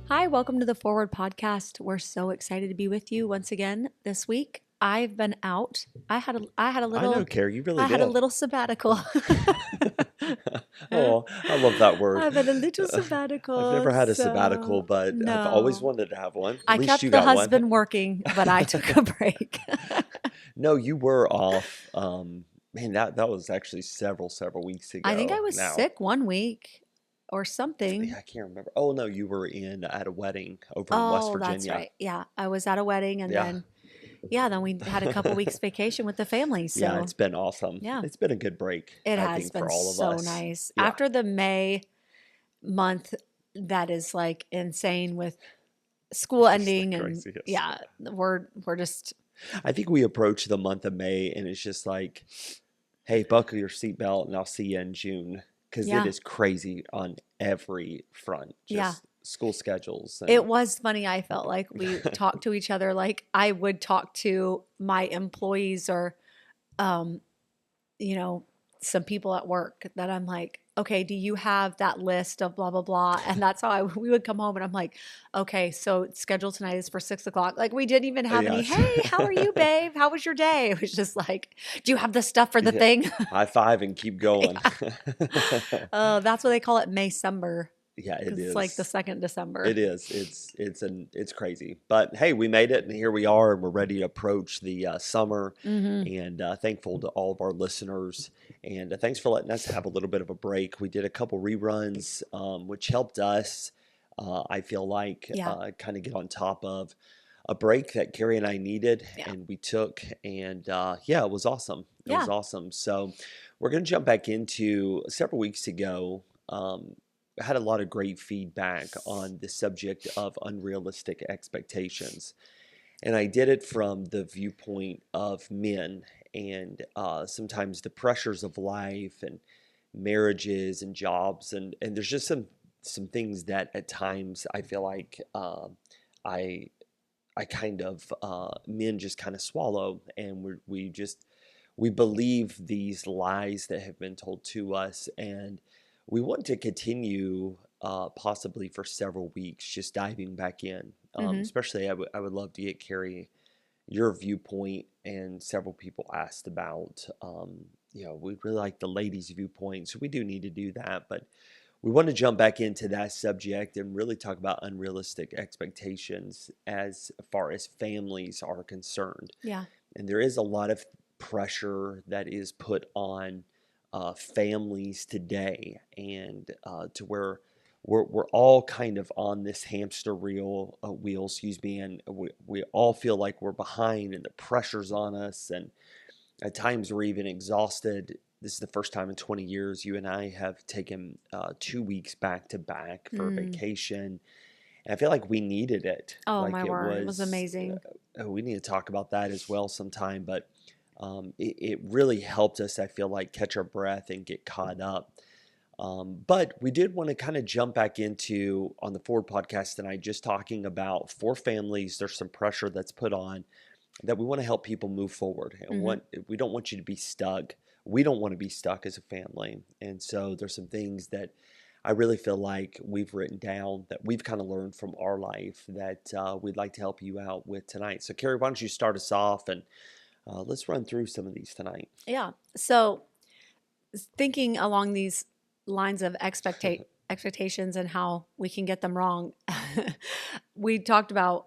Hi, welcome to the Forward Podcast. We're so excited to be with you once again this week. I've been out. I know, Carrie, you really I had a did. little sabbatical. Oh, I love that word. I've had a little Uh, I've sabbatical, never had a sabbatical, so but I've always no. wanted to have one. At I least you kept the got one. husband working, but I took a break. No, you were off. Man, that was actually several weeks I think I ago was now. sick one week or Yeah, something. I can't remember. Oh no, you were in at a wedding over in West Oh, that's Virginia. right. Yeah, I was at a wedding and Yeah. then we had a couple weeks vacation with the family. Yeah, So, it's been awesome. yeah, It's been a good break, it I has think, been for all of so us. nice. Yeah. After the May month that is like insane with school Just the ending and craziest. yeah, we're just I think we approach the month of May and it's just like, hey, buckle your seatbelt and I'll see you in June because it yeah, is crazy on every front, yeah. just school schedules It and was funny. I felt like we talked to each other like I would talk to my employees or um you know, some people at work that I'm like, okay, do you have that list of blah blah blah? And that's how we would come home and I'm like, okay, so schedule tonight is for 6 o'clock. Like we didn't even have any, yes. hey, how are you, babe? How was your day? It was just like, do you have the stuff for the Yeah. thing? High five and keep going. Yeah. That's what they call it, Maycember, Yeah, it because it's like the is. second December. It is. It's crazy. But hey, we made it and here we are and we're ready to approach the summer Mm-hmm. and thankful to all of our listeners and thanks for letting us have a little bit of a break. We did a couple reruns which helped us I feel like Yeah. kind of get on top of a break that Carrie and I needed Yeah. and we took and yeah, it was awesome. It was Yeah. awesome. So we're going to jump back into several weeks ago. I had a lot of great feedback on the subject of unrealistic expectations. And I did it from the viewpoint of men and sometimes the pressures of life and marriages and jobs. And there's just some things that at times I feel like I I kind of men just kind of swallow, and we believe these lies that have been told to us, and we want to continue possibly for several weeks, just diving back in. Mm-hmm. Especially, I would love to get Carrie your viewpoint, and several people asked about. We really like the ladies' viewpoint, so we do need to do that, but we want to jump back into that subject and really talk about unrealistic expectations as far as families are concerned. Yeah. And there is a lot of pressure that is put on families today, and to where we're all kind of on this hamster wheel, excuse me, and we all feel like we're behind, and the pressure's on us, and at times we're even exhausted. This is the first time in 20 years you and I have taken 2 weeks back to back for a Mm. vacation. And I feel like we needed it. Oh Like my it word, it was was, amazing. we need to talk about that as well sometime. But it really helped us, I feel like, catch our breath and get caught up. But we did want to kind of jump back into on the Forward podcast tonight, just talking about for families, there's some pressure that's put on that we want to help people move forward and Mm-hmm. we don't want you to be stuck. We don't want to be stuck as a family. And so there's some things that I really feel like we've written down that we've kind of learned from our life that we'd like to help you out with tonight. So Carrie, why don't you start us off and let's run through some of these tonight. Yeah. So thinking along these lines of expectations and how we can get them wrong, we talked about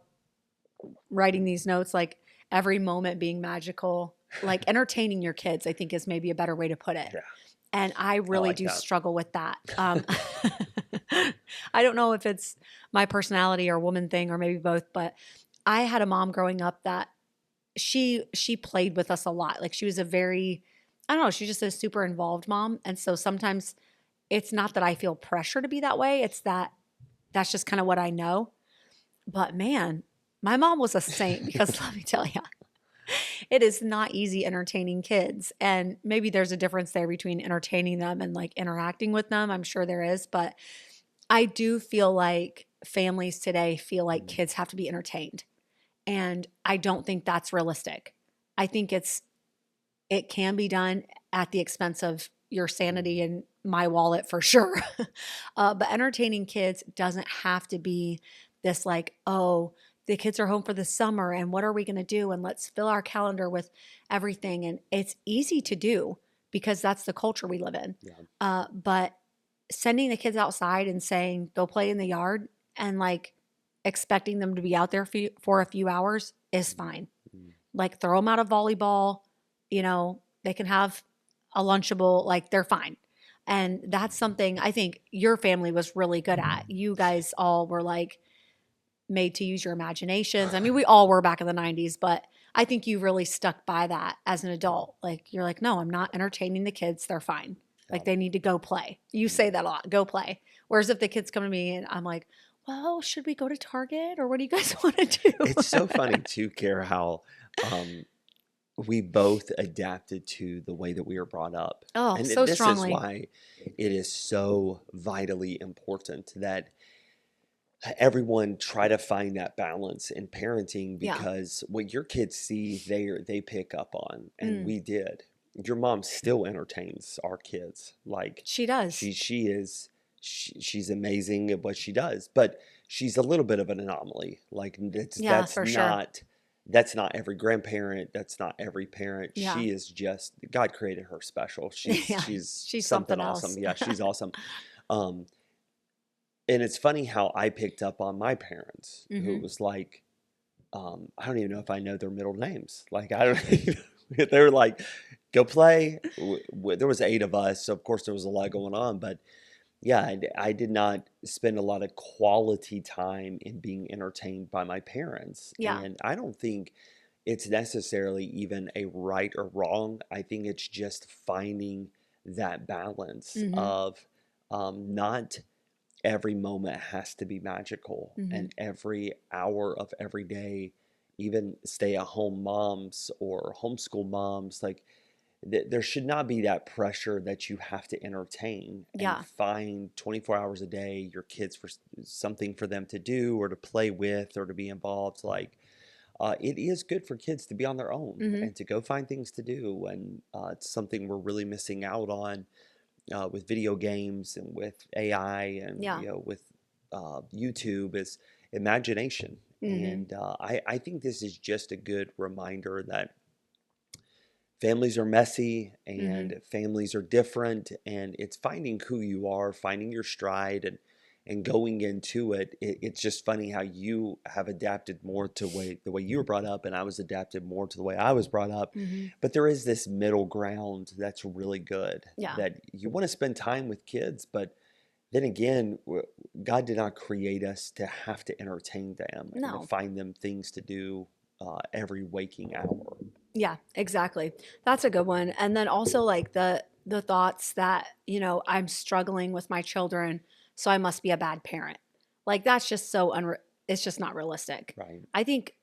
writing these notes like every moment being magical, like entertaining your kids, I think is maybe a better way to put it. Yeah, And I I really like do that. struggle with that. I don't know if it's my personality or woman thing or maybe both, but I had a mom growing up that she played with us a lot. Like she was a very, I don't know, she's just a super involved mom. And so sometimes it's not that I feel pressure to be that way. It's that that's just kind of what I know. But man, my mom was a saint because let me tell you, it is not easy entertaining kids. And maybe there's a difference there between entertaining them and like interacting with them. I'm sure there is. But I do feel like families today feel like Mm, kids have to be entertained. And I don't think that's realistic. I think it can be done at the expense of your mm. sanity and my wallet for sure. But entertaining kids doesn't have to be this like, oh, the kids are home for the summer and what are we going to do? And let's fill our calendar with everything. And it's easy to do because that's the culture we live in. Yeah. But sending the kids outside and saying, go play in the yard and like expecting them to be out there for a few hours is fine. Mm. Like throw them out of volleyball, they can have a Lunchable, like they're fine. And that's something I think your family was really good at. You guys all were like made to use your imaginations. I mean, we all were back in the 90s, but I think you really stuck by that as an adult. Like you're like, no, I'm not entertaining the kids. They're fine. Yeah. Like they need to go play. You say that a lot, go play. Whereas if the kids come to me and I'm like, well, should we go to Target or what do you guys want to do? It's so funny too, Kara, how um, we both adapted to the way that we were brought up. Oh, And so this is strongly. why it is so vitally important that everyone try to find that balance in parenting, Yeah. because what your kids see, they pick up on, and Mm, we did. Your mom still entertains our kids. Like she does. she's amazing at what she does, but she's a little bit of an anomaly. Like Yeah, for sure. that's not every grandparent, that's not every parent. Yeah. She is just, God created her special. Yeah. She's She's something something else. awesome. Yeah, she's awesome. Um, and it's funny how I picked up on my parents, who Hmm. was like, I don't even know if I know their middle names. Like, I don't, they were like, go play. There was 8 of us, so of course there was a lot going on. But yeah, I did not spend a lot of quality time in being entertained by my parents. Yeah. And I don't think it's necessarily even a right or wrong. I think it's just finding that balance Hmm. of not every moment has to be magical, Hmm. and every hour of every day, even stay at home moms or homeschool moms, like there should not be that pressure that you have to entertain and Yeah. find 24 hours a day your kids for something for them to do or to play with or to be involved. Like it is good for kids to be on their own Hmm. and to go find things to do, and it's something we're really missing out on with video games and with AI and Yeah. with YouTube, is imagination. Hmm. And I think this is just a good reminder that families are messy Hmm. and families are different, and it's finding who you are, finding your stride, and going into it. It's just funny how you have adapted more to the way you were brought up, and I was adapted more to the way I was brought up. Hmm. But there is this middle ground that's really good, Yeah. that you want to spend time with kids, but then again, God did not create us to have to entertain them and to No. find them things to do every waking hour. Yeah, exactly. That's a good one. And then also like the thoughts that, I'm struggling with my children, so I must be a bad parent. Like that's just it's just not realistic. Right. I think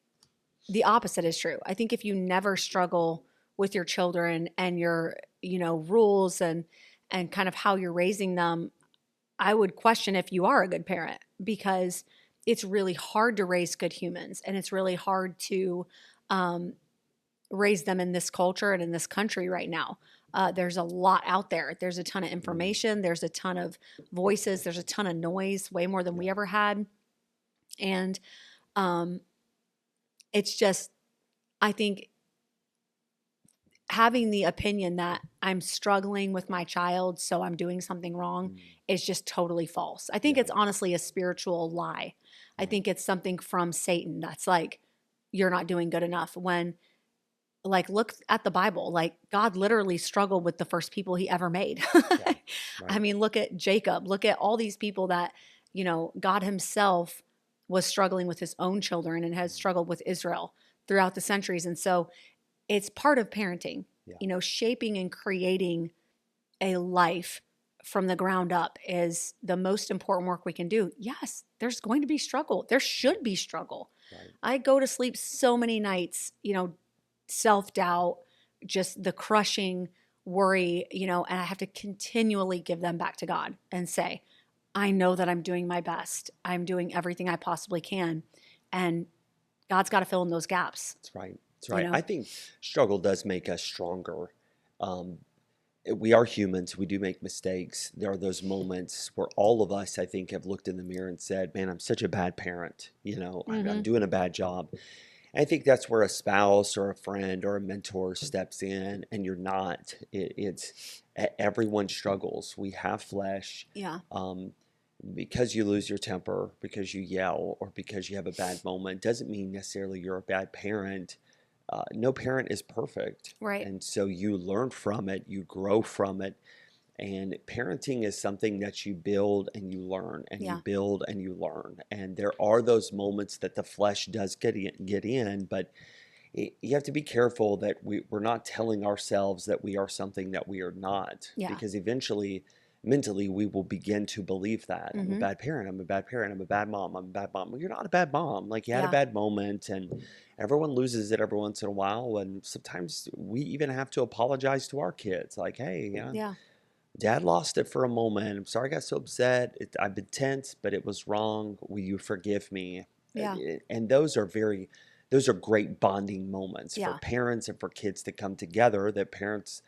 the opposite is true. I think if you never struggle with your children and your, rules and kind of how you're raising them, I would question if you are a good parent because it's really hard to raise good humans and it's really hard to um, raise them in this culture and in this country right now. There's a lot out there. There's a ton of Mm, information. There's a ton of voices. There's a ton of noise, way more than yeah. we ever had. And um, it's just, I think having the opinion that I'm struggling with my child, so I'm doing something wrong, Mm, is just totally false. I think yeah. it's honestly a spiritual lie. I Right. think it's something from Satan that's like, you're not doing good enough. When, like, look at the Bible, like, God literally struggled with the first people he ever made. Yeah. I Right. mean, look at Jacob, look at all these people that, God himself was struggling with his own children and has Mm, struggled with Israel throughout the centuries. And so, it's part of parenting, yeah. shaping and creating a life from the ground up is the most important work we can do. Yes, there's going to be struggle. There should be struggle. Right. I go to sleep so many nights, self doubt, just the crushing worry, and I have to continually give them back to God and say, I know that I'm doing my best. I'm doing everything I possibly can. And God's got to fill in those gaps, That's right. That's you right. know? I think struggle does make us stronger. Um, we are humans. We do make mistakes. There are those moments where all of us, I think, have looked in the mirror and said, man, I'm such a bad parent. I'm Mm-hmm. doing a bad job. And I think that's where a spouse or a friend or a mentor steps in, and you're not. Everyone struggles. We have flesh. Yeah. Um, because you lose your temper, because you yell, or because you have a bad moment, doesn't mean necessarily you're a bad parent. No parent is perfect. Right. And so you learn from it, you grow from it. And parenting is something that you build and you learn, and you Yeah. build and you learn. And there are those moments that the flesh does get in, but you have to be careful that we're not telling ourselves that we are something that we are not, Yeah. because eventually, mentally, we will begin to believe that I'm a Mm-hmm. bad parent, I'm a bad parent, I'm a bad mom, I'm a bad mom. Well, you're not a bad mom. Like, you had a Yeah. bad moment, and everyone loses it every once in a while. And sometimes we even have to apologize to our kids, like, hey, Yeah. dad lost it for a moment. I'm sorry I got so upset. I've been tense, but it was wrong. Will you forgive me? Yeah. And those are great bonding moments for Yeah. parents and for kids to come together, that parents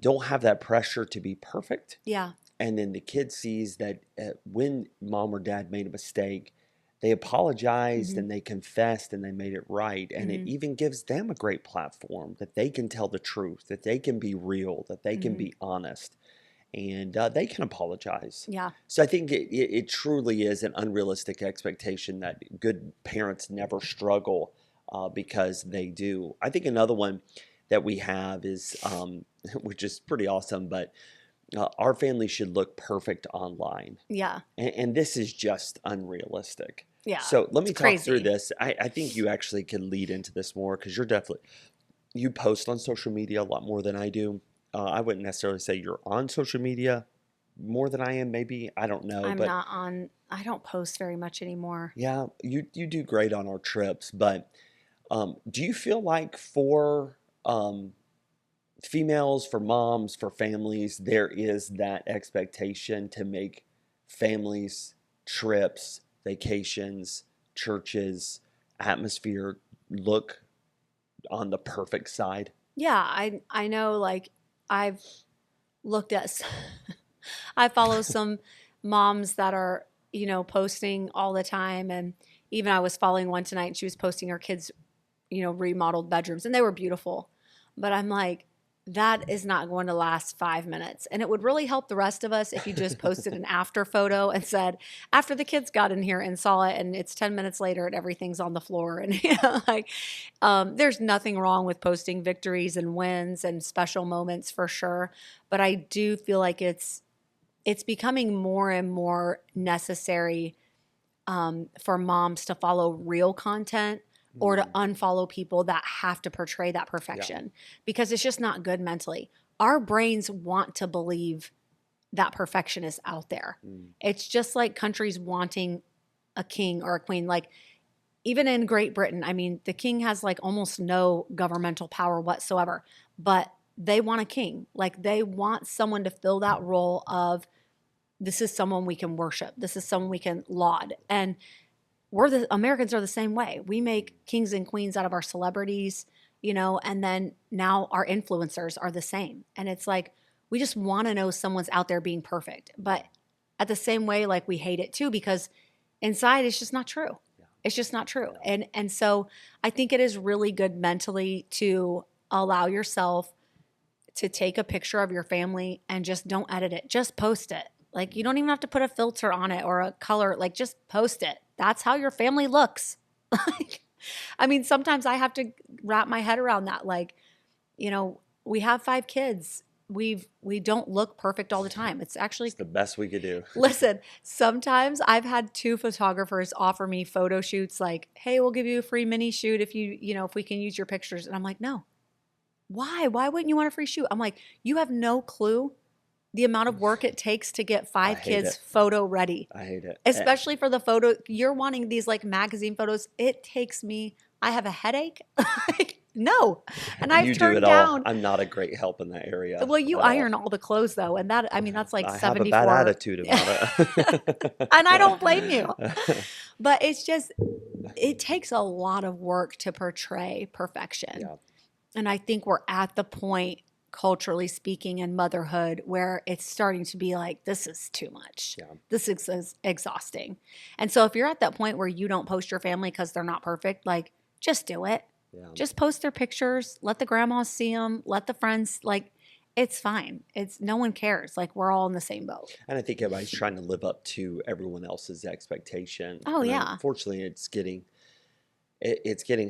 don't have that pressure to be perfect. Yeah. And then the kid sees that when mom or dad made a mistake, they apologized Mm-hmm. and they confessed and they made it right. And it Mm-hmm. even gives them a great platform that they can tell the truth, that they can be real, that they can Mm-hmm. be honest, and they can apologize. Yeah. So I think it truly is an unrealistic expectation that good parents never struggle, because they do. I think another one that we have is, which is pretty awesome, but our family should look perfect online. Yeah. And this is just unrealistic. Yeah. So let It's me talk through crazy. this. I think you actually can lead into this more, because you post on social media a lot more than I do. I wouldn't necessarily say you're on social media more than I am, maybe. I don't know. I'm But not on, I don't post very much anymore. yeah, you do great on our trips. But do you feel like for females, for moms, for families, there is that expectation to make families, trips, vacations, churches, atmosphere look on the perfect side? Yeah. I know, like, I've looked at, I follow some moms that are, posting all the time. And even I was following one tonight and she was posting her kids' remodeled bedrooms and they were beautiful. But I'm like, that is not going to last 5 minutes. And it would really help the rest of us if you just posted an after photo and said, after the kids got in here and saw it, and it's 10 minutes later and everything's on the floor. And, like, there's nothing wrong with posting victories and wins and special moments for sure. But I do feel like it's becoming more and more necessary, for moms to follow real content or to Mm, unfollow people that have to portray that yeah. perfection, because it's just not good mentally. Our brains want to believe that perfection is out there. Mm, It's just like countries wanting a king or a queen. Like, even in Great Britain, I mean, the king has like almost no governmental power whatsoever, but they want a king. Like, they want someone to fill that role of, this is someone we can worship. This is someone we can laud. And the Americans are the same way. We make kings and queens out of our celebrities, and then now our influencers are the same. And it's like, we just want to know someone's out there being perfect. But at the same way, like, we hate it too, because inside it's just not true. yeah. It's just not true. Yeah. And so I think it is really good mentally to allow yourself to take a picture of your family and just don't edit it. Just post it. Like, you don't even have to put a filter on it or a color. Like, just post it. That's how your family looks. Like, I mean, sometimes I have to wrap my head around that. Like, we have 5 kids. We don't look perfect all the time. It's It's actually, the best we could do. listen, sometimes I've had 2 photographers offer me photo shoots, like, hey, we'll give you a free mini shoot if if we can use your pictures. And I'm like, no. Why? Why wouldn't you want a free shoot? I'm like, you have no clue the amount of work it takes to get I 5 hate kids it. photo ready, I hate it. especially for the photo. You're wanting these like magazine photos. It takes me, I have a headache. Like, no. And I've You do it turned all. down, I'm not a great help in that area well, you at all. iron all the clothes though. And that, I mean, that's like I have a bad 74. attitude And about it. I don't blame you. But it's just, it takes a lot of work to portray perfection. Yeah. And I think we're at the point culturally speaking and motherhood where it's starting to be like, this is too much. Yeah. This is exhausting. And so if you're at that point where you don't post your family because they're not perfect, like just do it. Yeah. Just post their pictures. Let the grandmas see them. Let the friends, like, it's fine. It's no one cares. Like, we're all in the same boat. And I think everybody's trying to live up to everyone else's expectation. Oh, And yeah. unfortunately, it's getting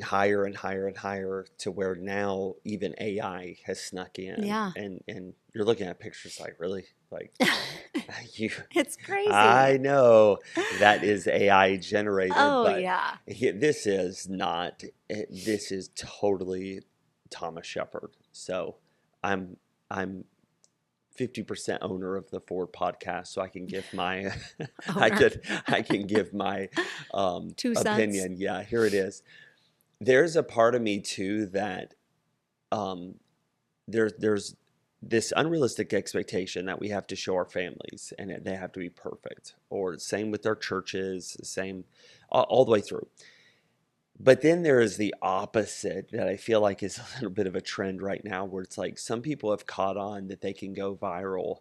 higher and higher and higher to where now even AI has snuck in. Yeah. And you're looking at pictures like, really? Like, you, It's I crazy. know that is AI generated, Oh, but yeah. this is not, this is totally Thomas Shepard. So I'm, I'm 50% owner of the Ford podcast, so I can give my Owner. I can give my 2 cents. opinion. Yeah, here it is. There's a part of me too that um there's this unrealistic expectation that we have to show our families and that they have to be perfect, or same with our churches, same all the way through. But then there is the opposite that I feel like is a little bit of a trend right now, where it's like some people have caught on that they can go viral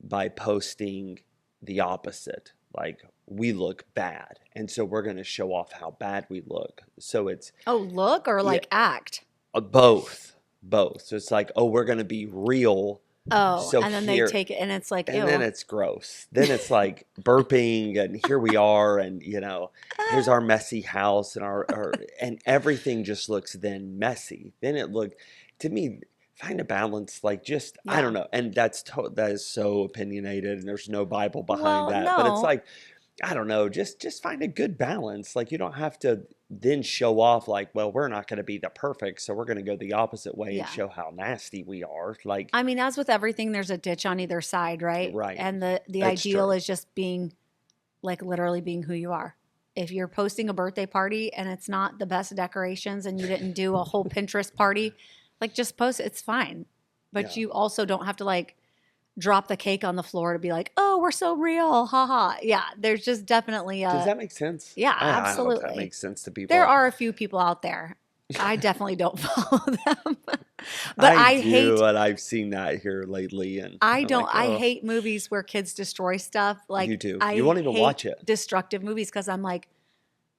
by posting the opposite. Like, we look bad, and so we're going to show off how bad we look. So it's, Oh, look or yeah, like act? both, both. So it's like, oh, we're going to be real. Oh, So and then they here, take it and it's like, and then ew. it's gross. Then it's like burping, and here we are, and here's our messy house, and our and everything just looks then messy. Then it look to me, find a balance, like, just I don't Yeah. know. And that is so opinionated, and there's no Bible behind Well, that. But it's no. like, I don't know, just find a good balance. Like, you don't have to then show off like, well, we're not going to be the perfect, so we're going to go the opposite way and Yeah. show how nasty we are. Like, I mean, as with everything, there's a ditch on either side, right? right. And the It's ideal true. is just being like literally being who you are. If you're posting a birthday party and it's not the best decorations and you didn't do a whole Pinterest party, like just post it. It's fine. But Yeah. you also don't have to like drop the cake on the floor to be like, oh, we're so real. Haha. Yeah. There's just definitely Does a, that make sense? yeah, I don't know if that absolutely. makes sense to There people. are a few people out there. I definitely don't follow them. But I I hate do, and I've seen that here lately, and I I'm don't like, I oh, hate movies where kids destroy stuff. you Like do. You I won't even hate watch it. destructive movies because I'm like,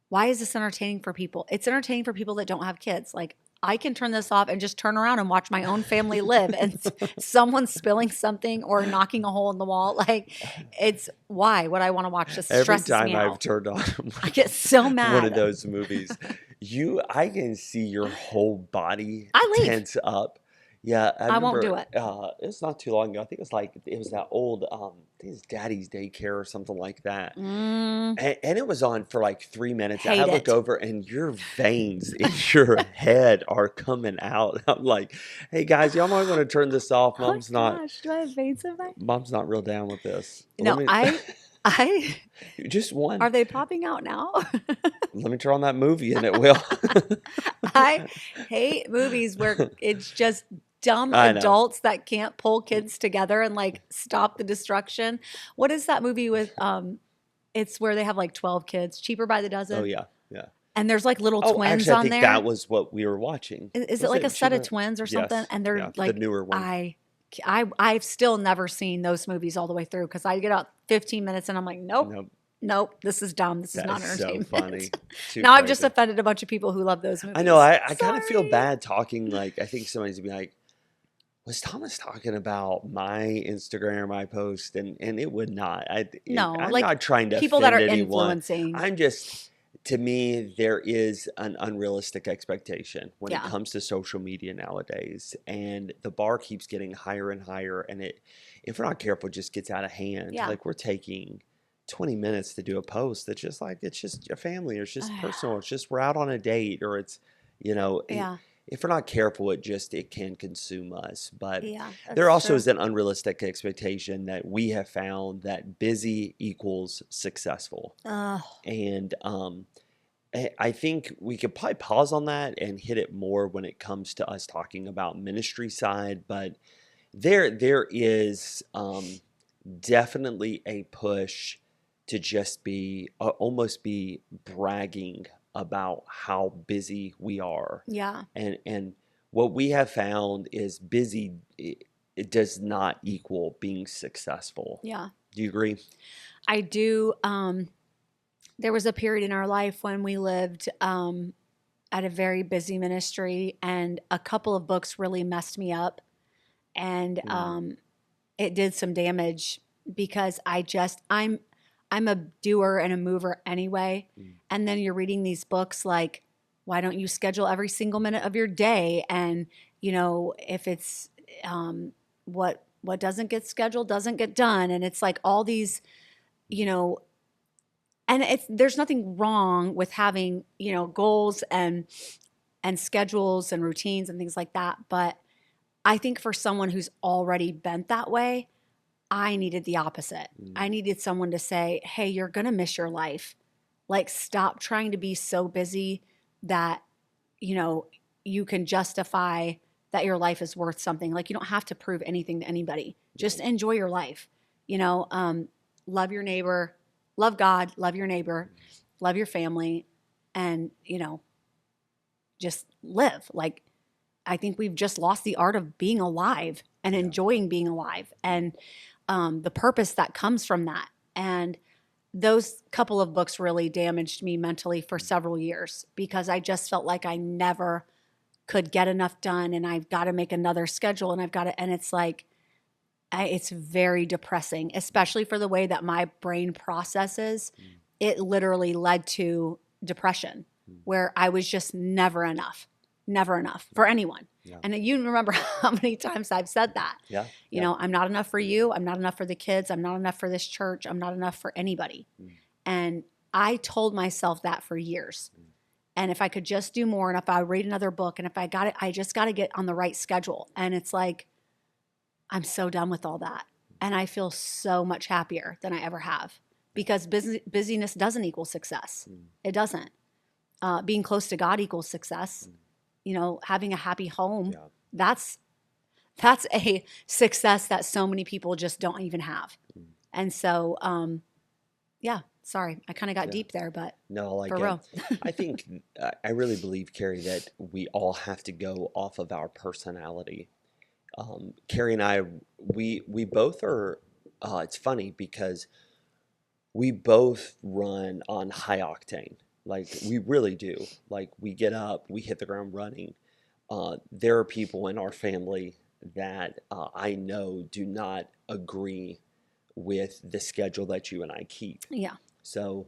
why is this entertaining for people? It's entertaining for people that don't have kids. Like I can turn this off and just turn around and watch my own family live and someone spilling something or knocking a hole in the wall. Like it's why would I want to watch this? It Every stresses time me I've out. turned on I get so one of mad. those movies, I can see your whole body I leave. tense up. Yeah, I I won't do remember it. it's not too long ago. I think it was that old I think it's Daddy's Daycare or something like that. Mm, And it was on for like 3 minutes. I hate look it. over and your veins in your head are coming out. I'm like, hey guys, y'all might want to turn this off. Oh gosh, do I have veins in my? Mom's not real down with this. Let No, me I just one. are they popping out now? Let me turn on that movie and it will. I hate movies where it's just dumb I know. adults that can't pull kids together and like stop the destruction. What is that movie with it's where they have like 12 kids, Cheaper by the Oh Dozen, yeah, yeah. and there's like little Oh, twins actually, I on think that there. was what we were watching. Is it Was like a it set of Cheaper? twins or something? Yes, And they're yeah, the like newer one. I've still never seen those movies all the way through because I get out 15 minutes and I'm like, nope, Nope, nope, this is dumb. This is that not is so entertainment. funny. Too Now I've just crazy. offended a bunch of people who love those I know. movies. I kind of feel Sorry. bad talking. Like, I think somebody's gonna be like, "Was Thomas talking about my Instagram, my post?" And it would not. No, I'm like not trying to people that offend are anyone. influencing. I'm just, to me, there is an unrealistic expectation when it Yeah. comes to social media nowadays, and the bar keeps getting higher and higher. And if we're not careful, it just gets out of hand. Yeah. Like, we're taking 20 minutes to do a post that's just like, it's just your family, or it's just personal, it's just we're out on a date, or it's, you know, Yeah. if we're not careful, it can consume us. But Yeah. there That's also true. is an unrealistic expectation that we have found that busy equals successful. Ugh. And I think we could probably pause on that and hit it more when it comes to us talking about ministry side. But there is definitely a push to just be almost be bragging about how busy we are, Yeah. and What we have found is busy, it does not equal being successful. Yeah. Do you agree? I do. There was a period in our life when we lived at a very busy ministry, and a couple of books really messed me up, and Mm, it did some damage because I'm a doer and a mover anyway. mm, And then you're reading these books like, why don't you schedule every single minute of your day? And if it's what doesn't get scheduled doesn't get done, and it's like all these, you mm, know, and there's nothing wrong with having goals and schedules and routines and things like that, but I think for someone who's already bent that way, I needed the opposite. I mm, needed someone to say, hey, you're going to miss your life. Like, stop trying to be so busy that, you know, you can justify that your life is worth something. Like, you don't have to prove anything to anybody. Just right. enjoy your life. You know, love your neighbor, love God, love your neighbor, love your family, and, just live. Like, I think we've just lost the art of being alive and Yeah. enjoying being alive, Mm, and the purpose that comes from that. And those couple of books really damaged me mentally for mm, several years because I just felt like I never could get enough done, and I've got to make another schedule, and I've got to, and it's like, it's very depressing, mm, especially for the way that my brain processes. mm, It literally led to depression mm, where I was just never enough for mm. anyone. Yeah. And you remember how many times I've said that. Yeah. Yeah. I'm not enough for you. I'm not enough for the kids. I'm not enough for this church. I'm not enough for anybody. Mm, And I told myself that for years. mm, And if I could just do more, and if I read another book, and if I got it, I just got to get on the right schedule. And it's like, I'm so done with all that. And I feel so much happier than I ever have because busyness doesn't equal success. mm, It doesn't. Being close to God equals success. mm. Having a happy home, Yeah. that's that's a success that so many people just don't even have. Mm, And so, yeah, sorry, I kind of got yeah. deep there, but No, I like for it. real. I think I really believe, Carrie, that we all have to go off of our personality. Carrie and I, we both are. It's funny because we both run on high octane. Like we really do. Like we get up, we hit the ground running. There are people in our family that I know do not agree with the schedule that you and I keep. Yeah. So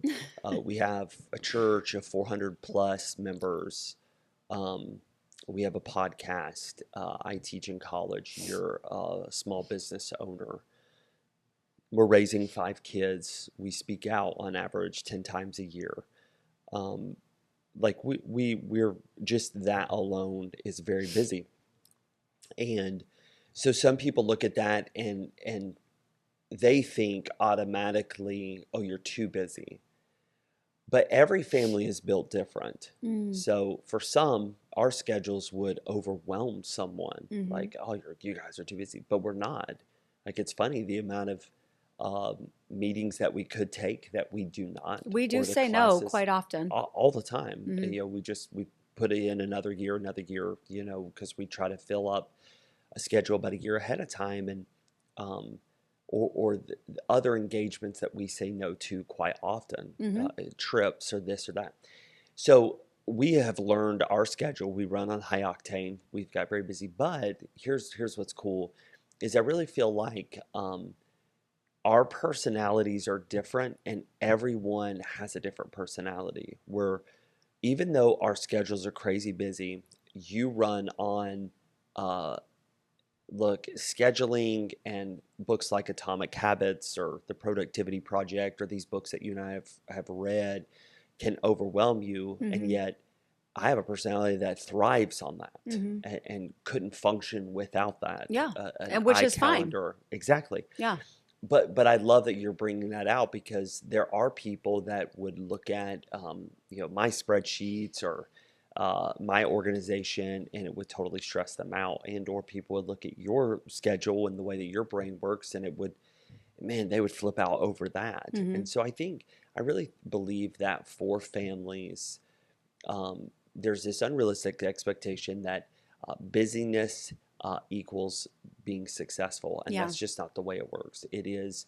we have a church of 400 plus members. Um, we have a podcast. I teach in college. You're a small business owner. We're raising 5 kids. We speak out on average 10 times a year. Um, like we're just that alone is very busy. And so some people look at that and they think automatically, oh, you're too busy. But every family is built different. Mm, So for some, our schedules would overwhelm someone. hmm. Like, oh, you guys are too busy. But we're not. Like, it's funny the amount of meetings that we could take that we do not, We do or the say no classes quite often. all the time. Hmm. We put it in another year, because we try to fill up a schedule about a year ahead of time, and um, or the other engagements that we say no to quite often, Hmm. trips or this or that. So we have learned our schedule. We run on high octane. We've got very busy, but here's what's cool, is I really feel like our personalities are different, and everyone has a different personality. Where even though our schedules are crazy busy, you run on uh, look, scheduling and books like Atomic Habits or The Productivity Project or these books that you and I have read can overwhelm you. And Hmm. yet, I have a personality that thrives on that Hmm. and couldn't function without that. Yeah. An And which is fine. iCalendar, exactly. Yeah. But I love that you're bringing that out, because there are people that would look at my spreadsheets or my organization, and it would totally stress them out. And or people would look at your schedule and the way that your brain works, and they would flip out over that. Hmm. And so I really believe that for families, there's this unrealistic expectation that Busyness equals being successful, and Yeah. that's just not the way it works. It is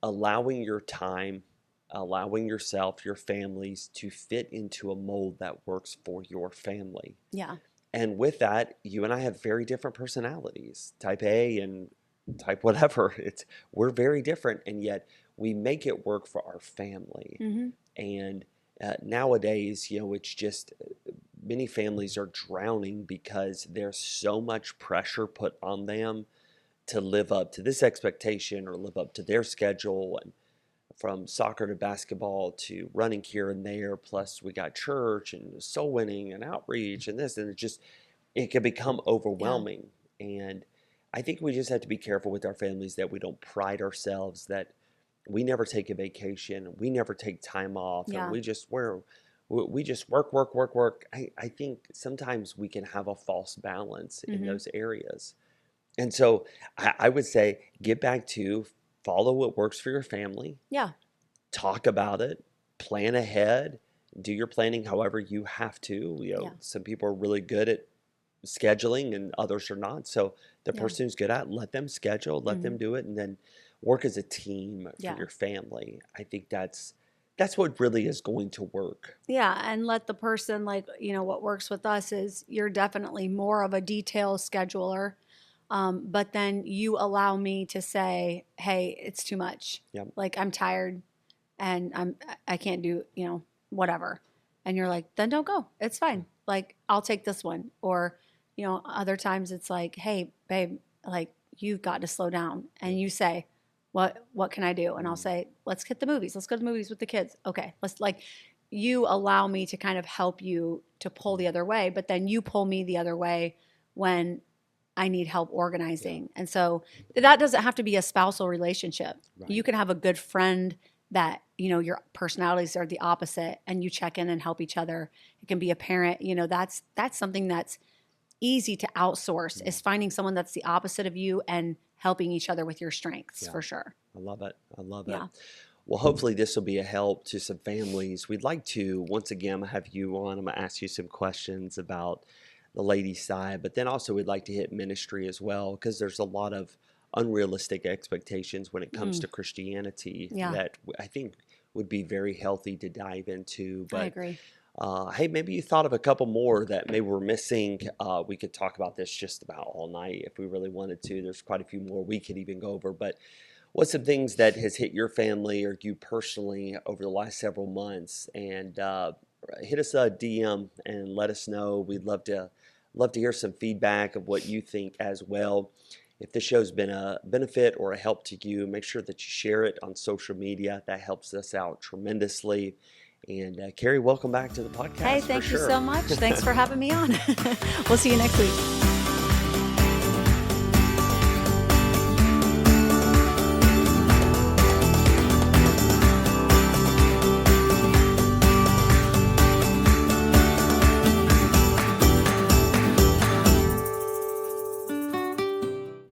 allowing your time, allowing yourself, your families to fit into a mold that works for your family. Yeah. And with that, you and I have very different personalities, type A and type whatever. We're very different, and yet we make it work for our family. Hmm. And nowadays, it's just many families are drowning because there's so much pressure put on them to live up to this expectation or live up to their schedule, and from soccer to basketball to running here and there, plus we got church and soul winning and outreach and this, and it can become Yeah. overwhelming. And I think we just have to be careful with our families that we don't pride ourselves, that we never take a vacation, we never take time off, and Yeah. we just work, work, work, work. I think sometimes we can have a false balance in Hmm. those areas. And so I would say get back to follow what works for your family, Yeah. talk about it, plan ahead, do your planning however you have to. Yeah. Some people are really good at scheduling and others are not. So the Yeah. person who's good at, let them schedule, let Hmm. them do it, and then work as a team for Yeah. your family. I think that's what really is going to work. Yeah. And let the person, like, what works with us is you're definitely more of a detail scheduler. But then you allow me to say, hey, it's too much. Yeah. Like, I'm tired and I can't do, whatever. And you're like, then don't go. It's fine. Like, I'll take this one. Or, other times it's like, hey, babe, like, you've got to slow down. Yeah. And you say, what can I do? And I'll Mm. say, let's hit the movies. Let's go to the movies with the kids. Okay. Let's, like, you allow me to kind of help you to pull the other way, but then you pull me the other way when I need help Yeah. organizing. And so that doesn't have to be a spousal relationship. You Right. can have a good friend that, your personalities are the opposite and you check in and help each other. It can be a parent, that's something that's easy to outsource, Yeah. is finding someone that's the opposite of you and helping each other with your strengths, Yeah. for sure. I love it. I love it. Yeah. Well, hopefully this will be a help to some families. We'd like to, once again, have you on. I'm going to ask you some questions about the ladies' side, but then also we'd like to hit ministry as well, because there's a lot of unrealistic expectations when it comes Mm, to Christianity yeah, that I think would be very healthy to dive into. I But agree. hey, maybe you thought of a couple more that maybe we're missing. We could talk about this just about all night if we really wanted to. There's quite a few more we could even go over, but what's some things that has hit your family or you personally over the last several months? And hit us a DM and let us know. We'd love to hear some feedback of what you think as well. If this show's been a benefit or a help to you, make sure that you share it on social media. That helps us out tremendously. And Carrie, welcome back to the Hey, podcast for thank you sure. so much. Thanks for having me on. We'll see you next week.